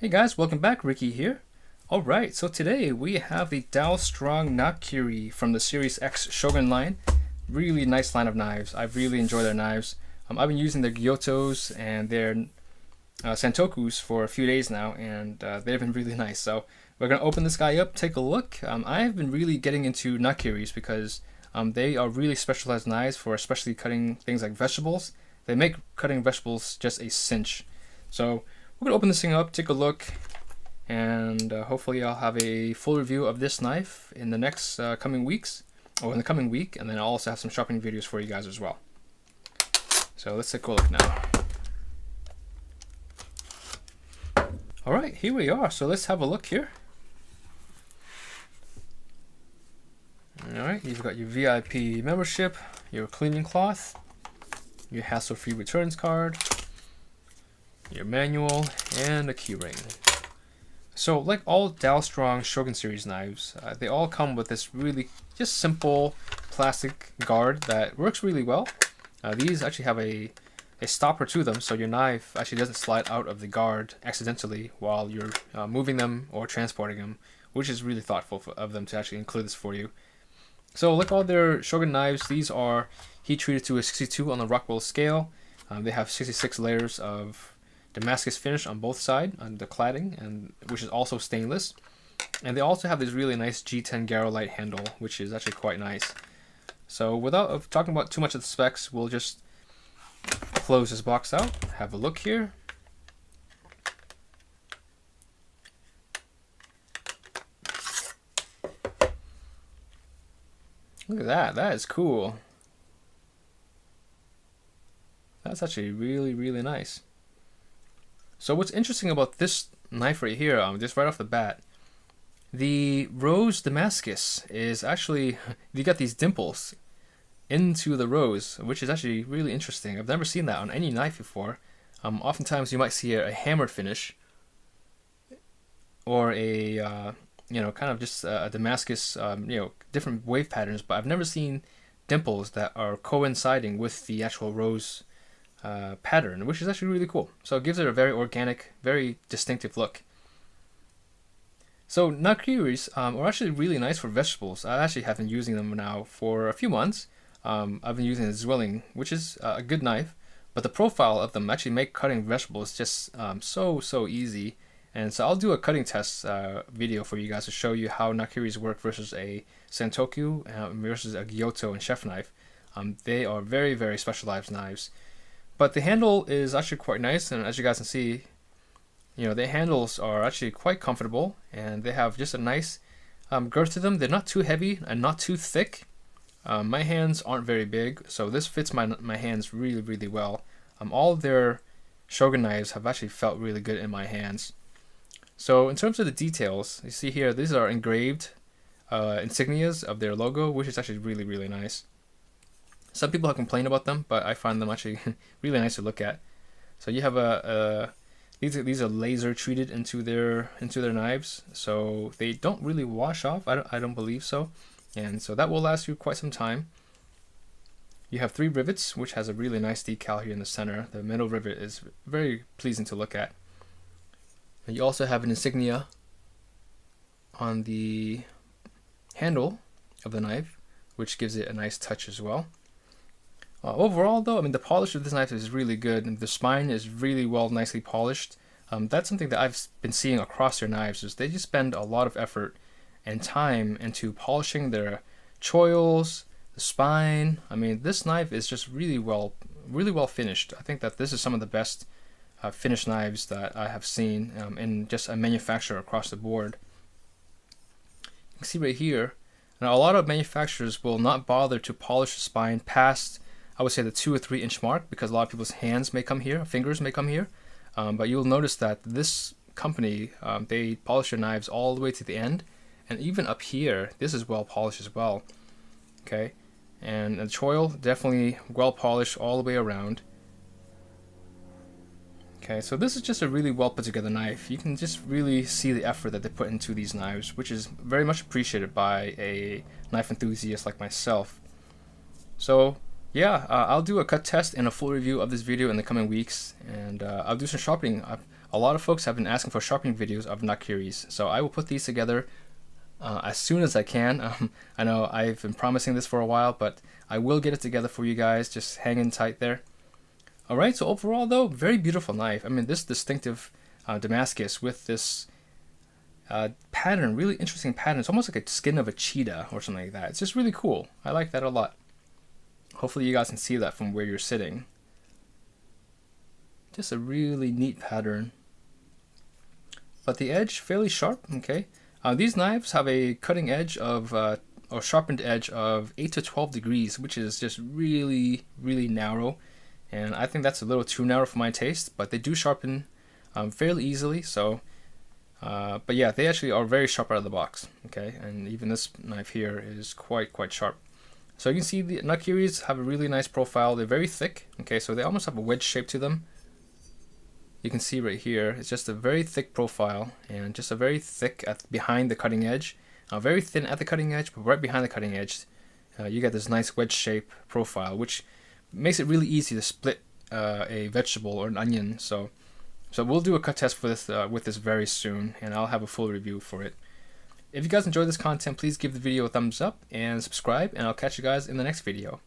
Hey guys, welcome back. Ricky here. Alright, so today we have the Dalstrong Nakiri from the Series X Shogun line. Really nice line of knives. I really enjoy their knives. I've been using their Gyotos and their Santokus for a few days now, and they've been really nice. So we're going to open this guy up, take a look. I've been really getting into Nakiris because they are really specialized knives for especially cutting things like vegetables. They make cutting vegetables just a cinch. So we're going to open this thing up, take a look, and hopefully I'll have a full review of this knife in the next coming weeks, or in the coming week, and then I'll also have some shopping videos for you guys as well. So let's take a look now. Alright, here we are. So let's have a look here. Alright, you've got your VIP membership, your cleaning cloth, your hassle-free returns card, your manual, and a keyring. So like all Dalstrong Shogun series knives, they all come with this really just simple plastic guard that works really well. These actually have a stopper to them, so your knife actually doesn't slide out of the guard accidentally while you're moving them or transporting them, which is really thoughtful of them to actually include this for you. So like all their Shogun knives, these are heat treated to a 62 on the Rockwell scale. They have 66 layers of Damascus finish on both sides on the cladding, and which is also stainless. And they also have this really nice G10 Garolite handle, which is actually quite nice. So without talking about too much of the specs, we'll just close this box out, have a look here. Look at that, that is cool. That's actually really nice. So what's interesting about this knife right here, just right off the bat, the rose Damascus is actually, you got these dimples into the rose, which is actually really interesting. I've never seen that on any knife before. Oftentimes you might see a hammered finish or a kind of just a Damascus, different wave patterns, but I've never seen dimples that are coinciding with the actual rose pattern, which is actually really cool. So it gives it a very organic, very distinctive look. So Nakiris are actually really nice for vegetables. I actually have been using them now for a few months. I've been using the Zwilling, which is a good knife, but the profile of them actually make cutting vegetables just so easy. And so I'll do a cutting test video for you guys to show you how Nakiris work versus a Santoku versus a Gyoto and chef knife. They are very specialized knives. But the handle is actually quite nice, and as you guys can see, the handles are actually quite comfortable, and they have just a nice girth to them. They're not too heavy and not too thick. My hands aren't very big, so this fits my hands really well. All of their Shogun knives have actually felt really good in my hands. So in terms of the details, you see here, these are engraved insignias of their logo, which is actually really nice. Some people have complained about them, but I find them actually really nice to look at. So you have these are laser treated into their knives, so they don't really wash off. I don't believe so, and so that will last you quite some time. You have 3 rivets, which has a really nice decal here in the center. The middle rivet is very pleasing to look at. And you also have an insignia on the handle of the knife, which gives it a nice touch as well. Overall though, the polish of this knife is really good, and the spine is really nicely polished. That's something that I've been seeing across their knives, is they just spend a lot of effort and time into polishing their choils, the spine. This knife is just really well finished. I think that this is some of the best finished knives that I have seen in just a manufacturer across the board. You can see right here, now a lot of manufacturers will not bother to polish the spine past, I would say, the 2 or 3 inch mark, because a lot of people's hands may come here, fingers may come here. But you'll notice that this company, they polish their knives all the way to the end, and even up here, this is well polished as well. Okay, and the choil definitely well polished all the way around. Okay, so this is just a really well put together knife. You can just really see the effort that they put into these knives, which is very much appreciated by a knife enthusiast like myself. So yeah, I'll do a cut test and a full review of this video in the coming weeks, and I'll do some shopping. a lot of folks have been asking for sharpening videos of Nakiris, so I will put these together as soon as I can. I know I've been promising this for a while, but I will get it together for you guys. Just hang in tight there. Alright, so overall though, very beautiful knife. I mean, this distinctive Damascus with this pattern, really interesting pattern. It's almost like a skin of a cheetah or something like that. It's just really cool. I like that a lot. Hopefully you guys can see that from where you're sitting. Just a really neat pattern. But the edge, fairly sharp, okay. These knives have a cutting edge of, or sharpened edge of 8 to 12 degrees, which is just really, really narrow. And I think that's a little too narrow for my taste, but they do sharpen fairly easily. So, but yeah, they actually are very sharp out of the box, okay. And even this knife here is quite sharp. So you can see the Nakiris have a really nice profile. They're very thick, okay, so they almost have a wedge shape to them. You can see right here, it's just a very thick profile and just a very thick behind the cutting edge. Very thin at the cutting edge, but right behind the cutting edge, you get this nice wedge shape profile, which makes it really easy to split a vegetable or an onion. So we'll do a cut test for this with this very soon, and I'll have a full review for it. If you guys enjoyed this content, please give the video a thumbs up and subscribe, and I'll catch you guys in the next video.